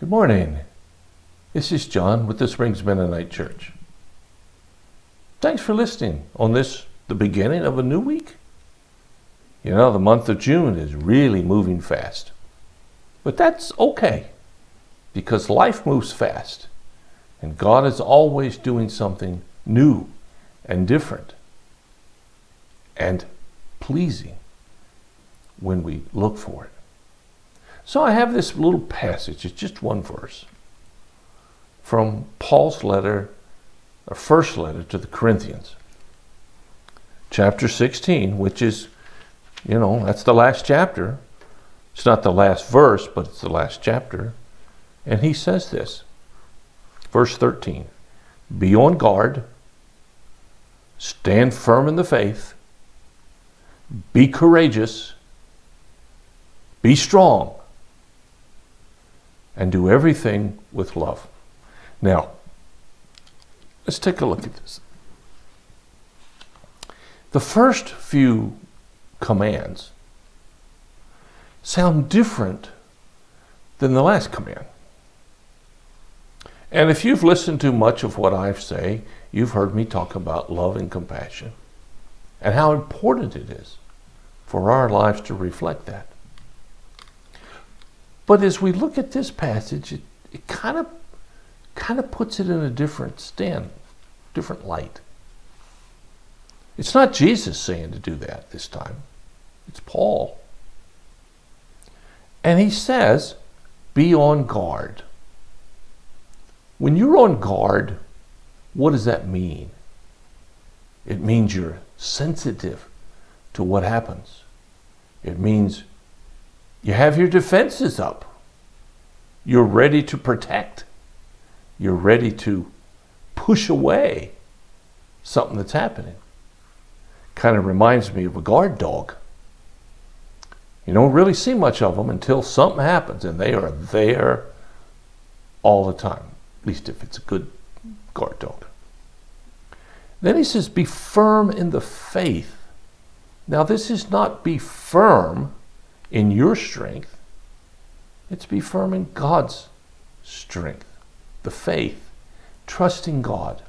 Good morning. This is John with the Springs Mennonite Church. Thanks for listening on this, the beginning of a new week. You know, the month of June is really moving fast. But that's okay, because life moves fast, and God is always doing something new and different and pleasing when we look for it. So I have this little passage, it's just one verse, from Paul's letter, or first letter to the Corinthians, chapter 16, which is, that's the last chapter. It's not the last verse, but it's the last chapter. And he says this, verse 13, "Be on guard, stand firm in the faith, be courageous, be strong, and do everything with love." Now, let's take a look at this. The first few commands sound different than the last command. And if you've listened to much of what I say, you've heard me talk about love and compassion and how important it is for our lives to reflect that. But as we look at this passage, it kind of puts it in a different light. It's not Jesus saying to do that this time. It's Paul. And he says, be on guard. When you're on guard, what does that mean? It means you're sensitive to what happens. It means you have your defenses up. You're ready to protect. You're ready to push away something that's happening. Kind of reminds me of a guard dog. You don't really see much of them until something happens, and they are there all the time, at least if it's a good guard dog. Then he says, be firm in the faith. Now, this is not be firm in your strength. It's be firm in God's strength, the faith, trusting God.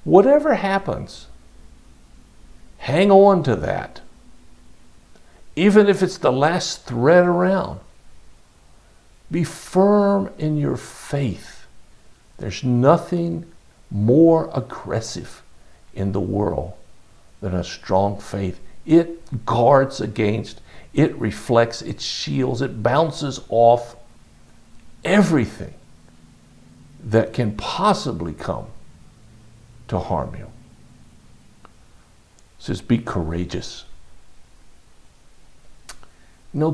Whatever happens, hang on to that. Even if it's the last thread around, be firm in your faith. There's nothing more aggressive in the world than a strong faith. It guards against, it reflects, it shields, it bounces off everything that can possibly come to harm you. It says, be courageous.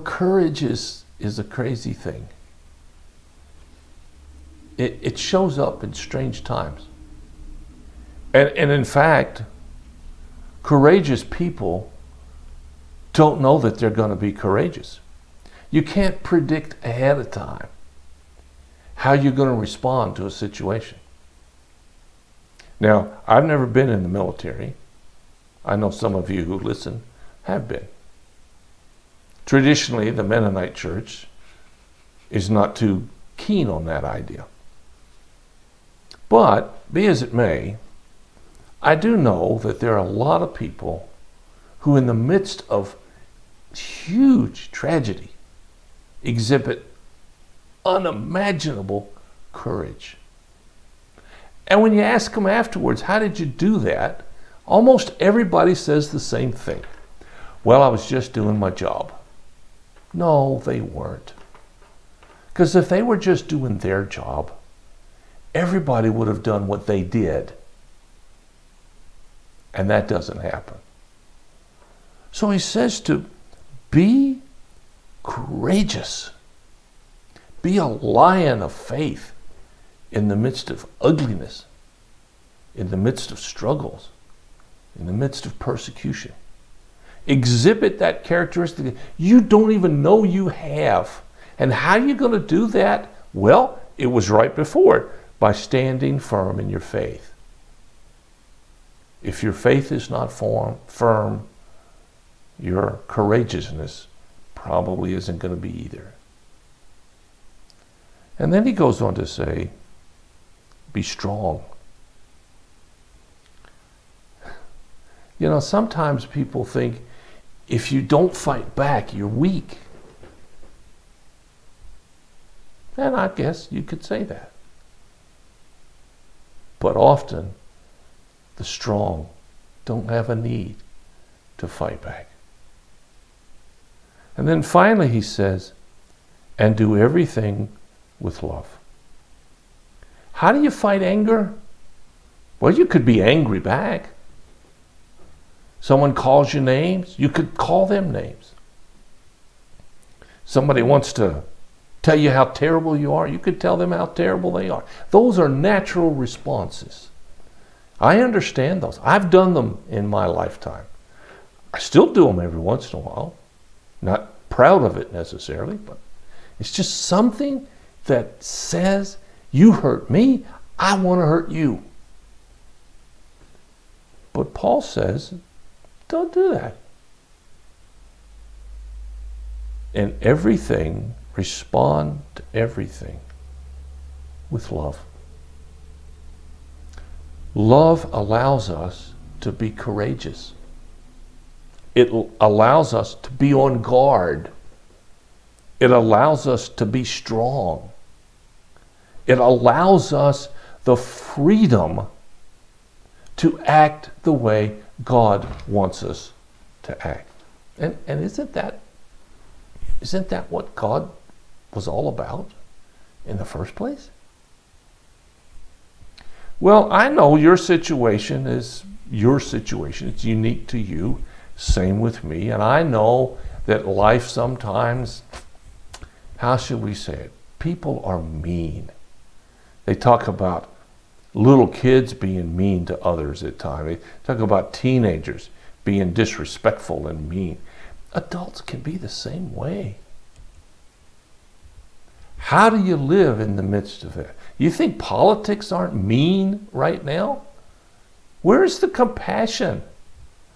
Courage is a crazy thing. It shows up in strange times. And in fact, courageous people don't know that they're going to be courageous. You can't predict ahead of time how you're going to respond to a situation. Now, I've never been in the military. I know some of you who listen have been. Traditionally, the Mennonite church is not too keen on that idea. But, be as it may, I do know that there are a lot of people who, in the midst of huge tragedy, exhibit unimaginable courage. And when you ask them afterwards, how did you do that? Almost everybody says the same thing. Well, I was just doing my job. No, they weren't. Because if they were just doing their job, everybody would have done what they did. And that doesn't happen. So he says to be courageous. Be a lion of faith in the midst of ugliness, in the midst of struggles, in the midst of persecution. Exhibit that characteristic you don't even know you have. And how are you going to do that? Well, it was right before it, by standing firm in your faith. If your faith is not firm, your courageousness probably isn't going to be either. And then he goes on to say, be strong. You know, sometimes people think if you don't fight back, you're weak. And I guess you could say that. But often, the strong don't have a need to fight back. And then finally he says, and do everything with love. How do you fight anger? Well, you could be angry back. Someone calls you names, you could call them names. Somebody wants to tell you how terrible you are, you could tell them how terrible they are. Those are natural responses. I understand those. I've done them in my lifetime. I still do them every once in a while. Not proud of it necessarily, but it's just something that says, you hurt me, I want to hurt you. But Paul says, don't do that. In everything, respond to everything with love. Love allows us to be courageous. It allows us to be on guard. It allows us to be strong. It allows us the freedom to act the way God wants us to act. And isn't that what God was all about in the first place? Well, I know your situation is your situation. It's unique to you. Same with me. And I know that life sometimes, how should we say it? People are mean. They talk about little kids being mean to others at times. They talk about teenagers being disrespectful and mean. Adults can be the same way. How do you live in the midst of it? You think politics aren't mean right now? Where's the compassion?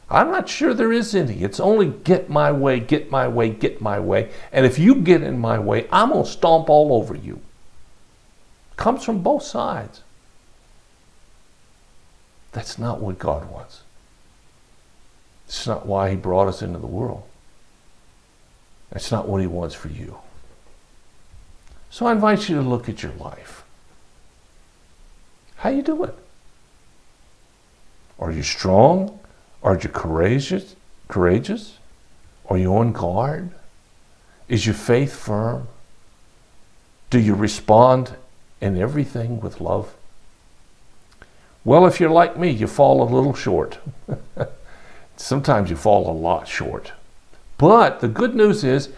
I'm not sure there is any. It's only get my way, get my way, get my way. And if you get in my way, I'm going to stomp all over you. Comes from both sides. That's not what God wants. It's not why he brought us into the world. That's not what he wants for you. So I invite you to look at your life. How you doing? Are you strong? Are you courageous? Are you on guard? Is your faith firm? Do you respond in everything with love? Well, if you're like me, you fall a little short. Sometimes you fall a lot short. But the good news is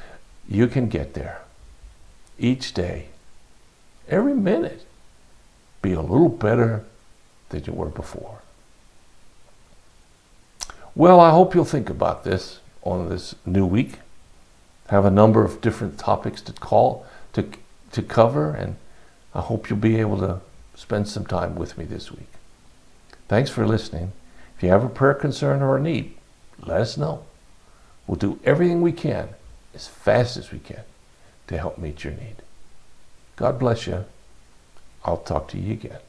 you can get there. Each day, every minute, be a little better than you were before. Well, I hope you'll think about this on this new week. Have a number of different topics to cover, and I hope you'll be able to spend some time with me this week. Thanks for listening. If you have a prayer concern or a need, let us know. We'll do everything we can, as fast as we can, to help meet your need. God bless you. I'll talk to you again.